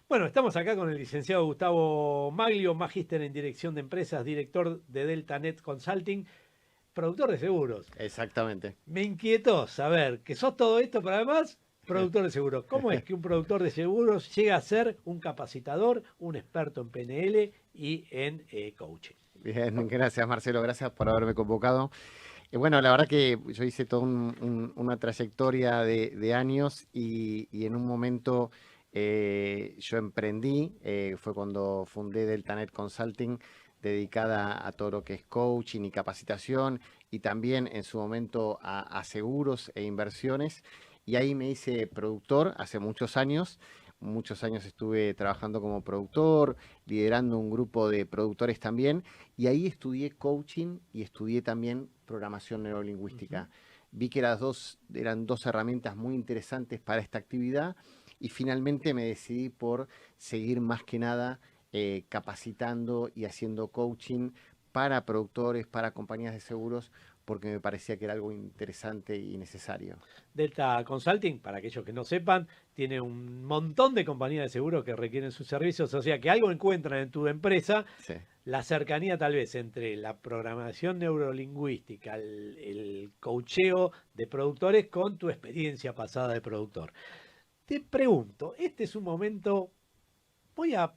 Bueno, estamos acá con el licenciado Gustavo Maglio, magíster en dirección de empresas, director de DeltaNet Consulting, productor de seguros. Exactamente. Me inquietó saber que sos todo esto, pero además productor de seguros. ¿Cómo es que un productor de seguros llega a ser un capacitador, un experto en PNL y en coaching? Bien, gracias Marcelo, gracias por haberme convocado. Bueno, la verdad que yo hice toda una trayectoria de años y en un momento yo emprendí, fue cuando fundé DeltaNet Consulting, dedicada a todo lo que es coaching y capacitación y también en su momento a seguros e inversiones. Y ahí me hice productor hace muchos años. Muchos años estuve trabajando como productor, liderando un grupo de productores también. Y ahí estudié coaching y estudié también programación Ujú. neurolingüística. Vi que eran dos herramientas muy interesantes para esta actividad y finalmente me decidí por seguir más que nada capacitando y haciendo coaching para productores, para compañías de seguros, porque me parecía que era algo interesante y necesario. Delta Consulting, para aquellos que no sepan, tiene un montón de compañías de seguros que requieren sus servicios, o sea que algo encuentran en tu empresa, Sí. la cercanía tal vez entre la programación neurolingüística, el coacheo de productores con tu experiencia pasada de productor. Te pregunto, este es un momento, voy a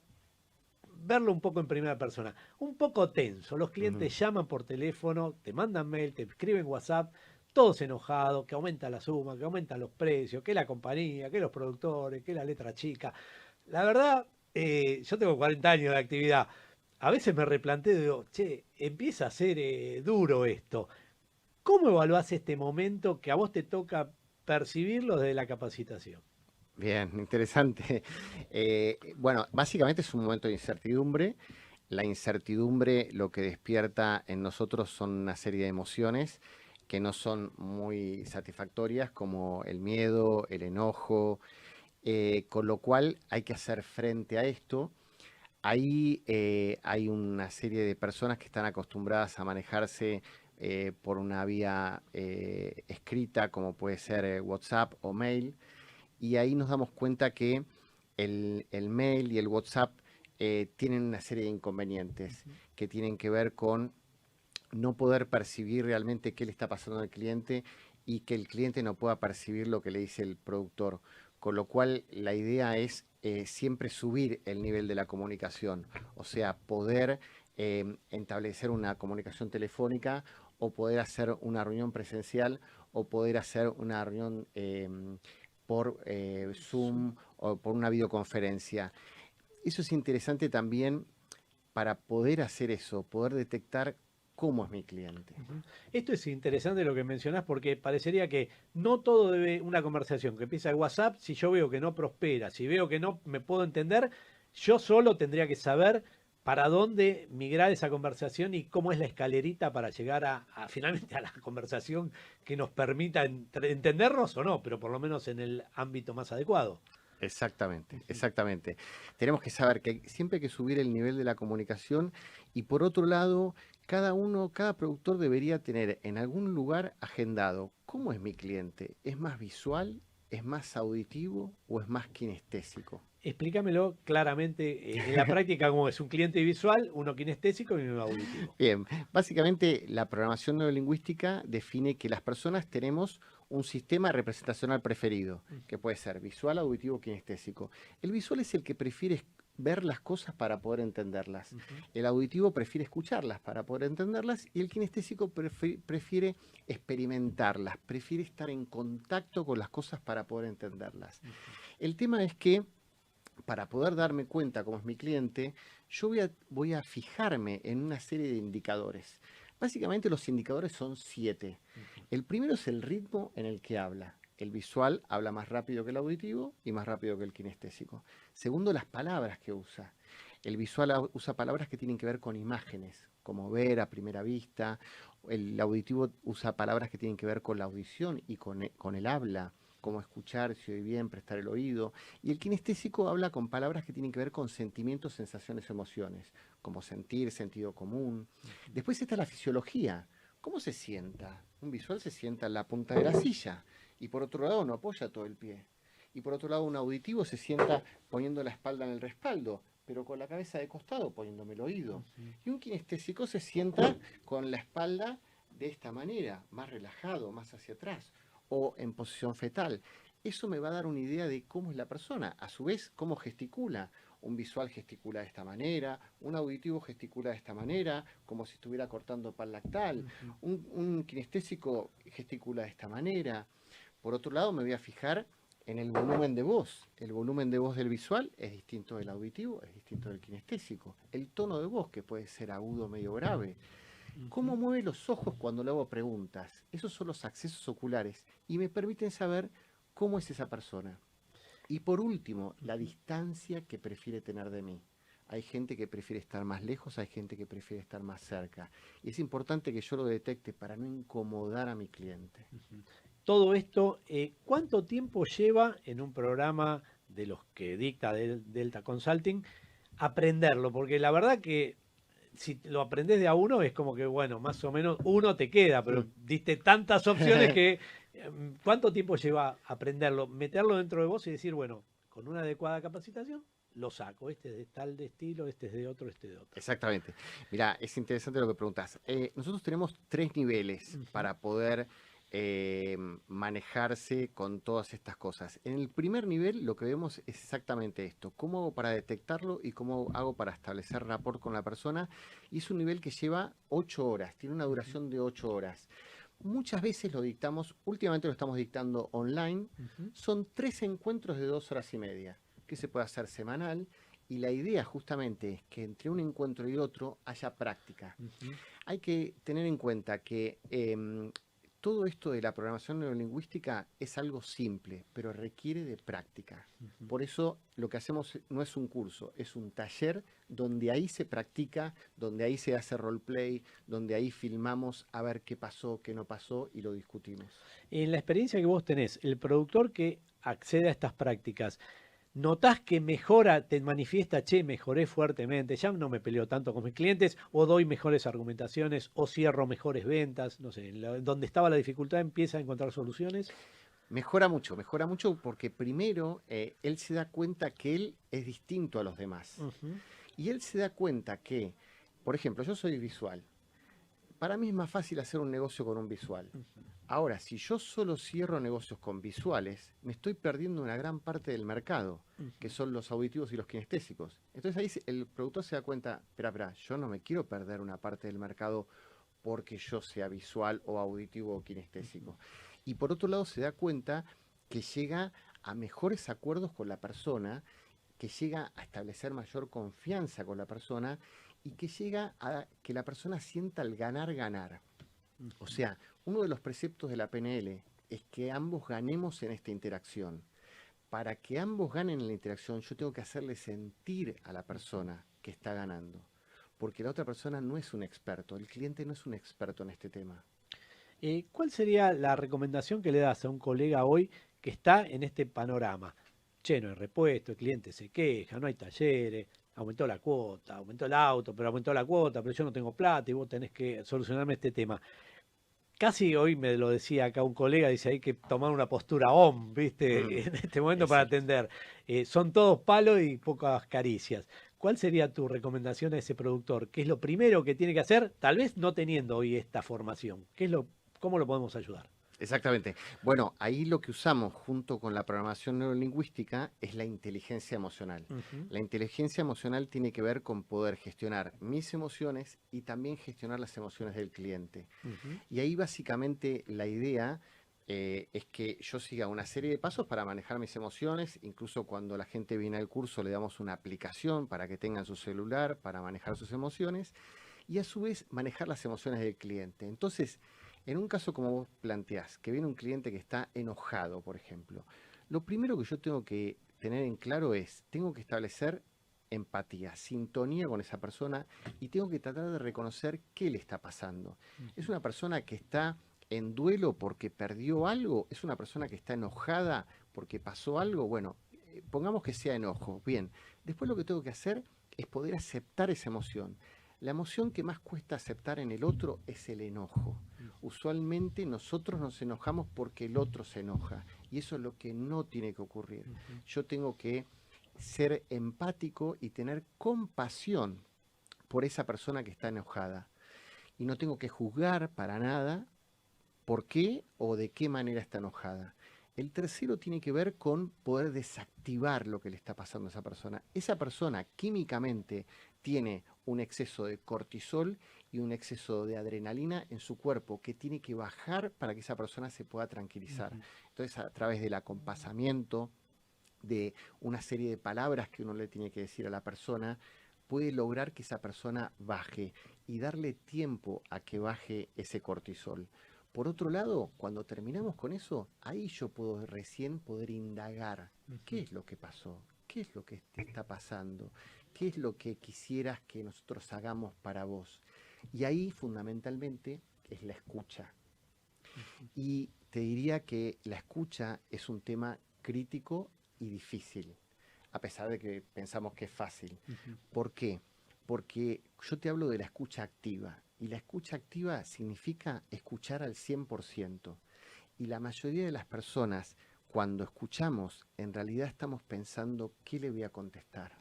verlo un poco en primera persona, un poco tenso. Los Ujú. clientes llaman por teléfono, te mandan mail, te escriben WhatsApp, todos enojados, que aumenta la suma, que aumentan los precios, que la compañía, que los productores, que la letra chica. La verdad, yo tengo 40 años de actividad. A veces me replanteo y digo, che, empieza a ser duro esto. ¿Cómo evaluás este momento que a vos te toca percibirlo desde la capacitación? Bien, interesante. Bueno, básicamente es un momento de incertidumbre. La incertidumbre lo que despierta en nosotros son una serie de emociones que no son muy satisfactorias, como el miedo, el enojo, con lo cual hay que hacer frente a esto. Ahí hay una serie de personas que están acostumbradas a manejarse por una vía escrita, como puede ser WhatsApp o mail, y ahí nos damos cuenta que el mail y el WhatsApp tienen una serie de inconvenientes Ujú. que tienen que ver con no poder percibir realmente qué le está pasando al cliente y que el cliente no pueda percibir lo que le dice el productor. Con lo cual la idea es siempre subir el nivel de la comunicación, o sea, poder establecer una comunicación telefónica o poder hacer una reunión presencial o poder hacer una reunión por Zoom o por una videoconferencia. Eso es interesante también para poder hacer eso, poder detectar cómo es mi cliente. Ujú. Esto es interesante lo que mencionás porque parecería que no todo debe, una conversación que empieza en WhatsApp, si yo veo que no prospera, si veo que no me puedo entender, yo solo tendría que saber para dónde migrar esa conversación y cómo es la escalerita para llegar finalmente a la conversación que nos permita entendernos o no, pero por lo menos en el ámbito más adecuado. Exactamente, Ujú. exactamente. Tenemos que saber que siempre hay que subir el nivel de la comunicación y por otro lado, cada productor debería tener en algún lugar agendado cómo es mi cliente. ¿Es más visual? ¿Es más auditivo o es más kinestésico? Explícamelo claramente en la práctica cómo es un cliente visual, uno kinestésico y uno auditivo. Bien, básicamente la programación neurolingüística define que las personas tenemos un sistema representacional preferido, que puede ser visual, auditivo o kinestésico. El visual es el que prefiere ver las cosas para poder entenderlas. Ujú. El auditivo prefiere escucharlas para poder entenderlas y el kinestésico prefiere experimentarlas, prefiere estar en contacto con las cosas para poder entenderlas. Ujú. El tema es que para poder darme cuenta cómo es mi cliente, yo voy a fijarme en una serie de indicadores. Básicamente los indicadores son 7. Ujú. El primero es el ritmo en el que habla. El visual habla más rápido que el auditivo y más rápido que el kinestésico. Segundo, las palabras que usa. El visual usa palabras que tienen que ver con imágenes, como ver a primera vista. El auditivo usa palabras que tienen que ver con la audición y con el habla, como escuchar, si oye bien, prestar el oído. Y el kinestésico habla con palabras que tienen que ver con sentimientos, sensaciones, emociones, como sentir, sentido común. Ujú. Después está la fisiología. ¿Cómo se sienta? Un visual se sienta en la punta de la silla y por otro lado no apoya todo el pie. Y por otro lado, un auditivo se sienta poniendo la espalda en el respaldo, pero con la cabeza de costado poniéndome el oído. Y un kinestésico se sienta con la espalda de esta manera, más relajado, más hacia atrás, o en posición fetal. Eso me va a dar una idea de cómo es la persona, a su vez, cómo gesticula. Un visual gesticula de esta manera, un auditivo gesticula de esta manera, como si estuviera cortando pan lactal. Un kinestésico gesticula de esta manera. Por otro lado, me voy a fijar en el volumen de voz. El volumen de voz del visual es distinto del auditivo, es distinto del kinestésico. El tono de voz, que puede ser agudo, medio grave. ¿Cómo mueve los ojos cuando le hago preguntas? Esos son los accesos oculares y me permiten saber cómo es esa persona. Y por último, la distancia que prefiere tener de mí. Hay gente que prefiere estar más lejos, hay gente que prefiere estar más cerca. Y es importante que yo lo detecte para no incomodar a mi cliente. Todo esto, ¿cuánto tiempo lleva en un programa de los que dicta Delta Consulting aprenderlo? Porque la verdad que si lo aprendes de a uno es como que, bueno, más o menos uno te queda, pero diste tantas opciones que ¿cuánto tiempo lleva aprenderlo? Meterlo dentro de vos y decir, bueno, con una adecuada capacitación lo saco. Este es de tal de estilo, este es de otro, este es de otro. Exactamente. Mira, es interesante lo que preguntas. Nosotros tenemos 3 niveles para poder manejarse con todas estas cosas. En el primer nivel lo que vemos es exactamente esto. ¿Cómo hago para detectarlo y cómo hago para establecer rapport con la persona? Y es un nivel que lleva 8 horas, tiene una duración de 8 horas. Muchas veces lo dictamos, últimamente lo estamos dictando online. Son 3 encuentros de 2 horas y media, que se puede hacer semanal. Y la idea justamente es que entre un encuentro y otro haya práctica. Hay que tener en cuenta que todo esto de la programación neurolingüística es algo simple, pero requiere de práctica. Por eso lo que hacemos no es un curso, es un taller donde ahí se practica, donde ahí se hace roleplay, donde ahí filmamos a ver qué pasó, qué no pasó y lo discutimos. En la experiencia que vos tenés, el productor que accede a estas prácticas, ¿notás que mejora, te manifiesta, che, mejoré fuertemente, ya no me peleo tanto con mis clientes, o doy mejores argumentaciones, o cierro mejores ventas? No sé, donde estaba la dificultad empieza a encontrar soluciones. Mejora mucho porque primero él se da cuenta que él es distinto a los demás. Y él se da cuenta que, por ejemplo, yo soy visual. Para mí es más fácil hacer un negocio con un visual. Ahora, si yo solo cierro negocios con visuales, me estoy perdiendo una gran parte del mercado, que son los auditivos y los kinestésicos. Entonces ahí el productor se da cuenta, espera, yo no me quiero perder una parte del mercado porque yo sea visual o auditivo o kinestésico. Y por otro lado se da cuenta que llega a mejores acuerdos con la persona, que llega a establecer mayor confianza con la persona y que llega a que la persona sienta el ganar-ganar. O sea, uno de los preceptos de la PNL es que ambos ganemos en esta interacción. Para que ambos ganen en la interacción, yo tengo que hacerle sentir a la persona que está ganando. Porque la otra persona no es un experto, el cliente no es un experto en este tema. ¿Cuál sería la recomendación que le das a un colega hoy que está en este panorama? Che, no hay repuesto, el cliente se queja, no hay talleres, aumentó la cuota, aumentó el auto, pero aumentó la cuota, pero yo no tengo plata y vos tenés que solucionarme este tema. Casi hoy me lo decía acá un colega, dice hay que tomar una postura OM, ¿viste? En este momento para Exacto. atender. Son todos palos y pocas caricias. ¿Cuál sería tu recomendación a ese productor? ¿Qué es lo primero que tiene que hacer? Tal vez no teniendo hoy esta formación. ¿Cómo lo podemos ayudar? Exactamente. Bueno, ahí lo que usamos junto con la programación neurolingüística es la inteligencia emocional. La inteligencia emocional tiene que ver con poder gestionar mis emociones y también gestionar las emociones del cliente. Y ahí básicamente la idea es que yo siga una serie de pasos para manejar mis emociones. Incluso cuando la gente viene al curso le damos una aplicación para que tengan su celular para manejar sus emociones y a su vez manejar las emociones del cliente. Entonces, en un caso como vos planteás, que viene un cliente que está enojado, por ejemplo, lo primero que yo tengo que tener en claro es, tengo que establecer empatía, sintonía con esa persona y tengo que tratar de reconocer qué le está pasando. ¿Es una persona que está en duelo porque perdió algo? ¿Es una persona que está enojada porque pasó algo? Bueno, pongamos que sea enojo. Bien, después lo que tengo que hacer es poder aceptar esa emoción. La emoción que más cuesta aceptar en el otro es el enojo. Usualmente nosotros nos enojamos porque el otro se enoja Y eso es lo que no tiene que ocurrir. Ujú. Yo tengo que ser empático y tener compasión por esa persona que está enojada. Y no tengo que juzgar para nada por qué o de qué manera está enojada. El tercero tiene que ver con poder desactivar lo que le está pasando a esa persona. Esa persona químicamente tiene un exceso de cortisol y un exceso de adrenalina en su cuerpo que tiene que bajar para que esa persona se pueda tranquilizar. Ujú. Entonces, a través del acompasamiento, de una serie de palabras que uno le tiene que decir a la persona, puede lograr que esa persona baje y darle tiempo a que baje ese cortisol. Por otro lado, cuando terminamos con eso, ahí yo puedo recién poder indagar qué Ujú. es lo que pasó, qué es lo que te está pasando, qué es lo que quisieras que nosotros hagamos para vos. Y ahí fundamentalmente es la escucha. Y te diría que la escucha es un tema crítico y difícil, a pesar de que pensamos que es fácil. Ujú. ¿Por qué? Porque yo te hablo de la escucha activa, y la escucha activa significa escuchar al 100%. Y la mayoría de las personas, cuando escuchamos, en realidad estamos pensando qué le voy a contestar.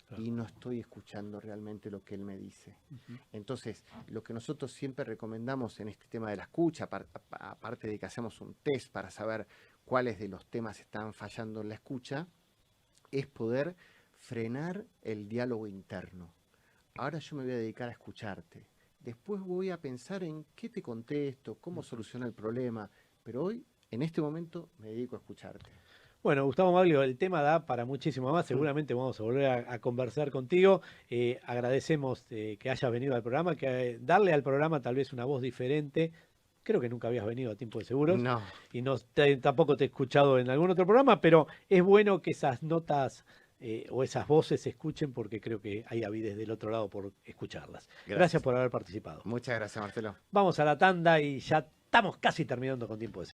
Claro. Y no estoy escuchando realmente lo que él me dice. Ujú. Entonces, lo que nosotros siempre recomendamos en este tema de la escucha, aparte de que hacemos un test para saber cuáles de los temas están fallando en la escucha, es poder frenar el diálogo interno. Ahora yo me voy a dedicar a escucharte. Después voy a pensar en qué te contesto, cómo Ujú. solucionar el problema, pero hoy, en este momento, me dedico a escucharte. Bueno, Gustavo Maglio, el tema da para muchísimo más. Seguramente vamos a volver a conversar contigo. Agradecemos que hayas venido al programa, que darle al programa tal vez una voz diferente. Creo que nunca habías venido a Tiempo de Seguros No, y no tampoco te he escuchado en algún otro programa, pero es bueno que esas notas o esas voces se escuchen porque creo que hay avidez del otro lado por escucharlas. Gracias gracias. por haber participado. Muchas gracias, Marcelo. Vamos a la tanda y ya estamos casi terminando con Tiempo de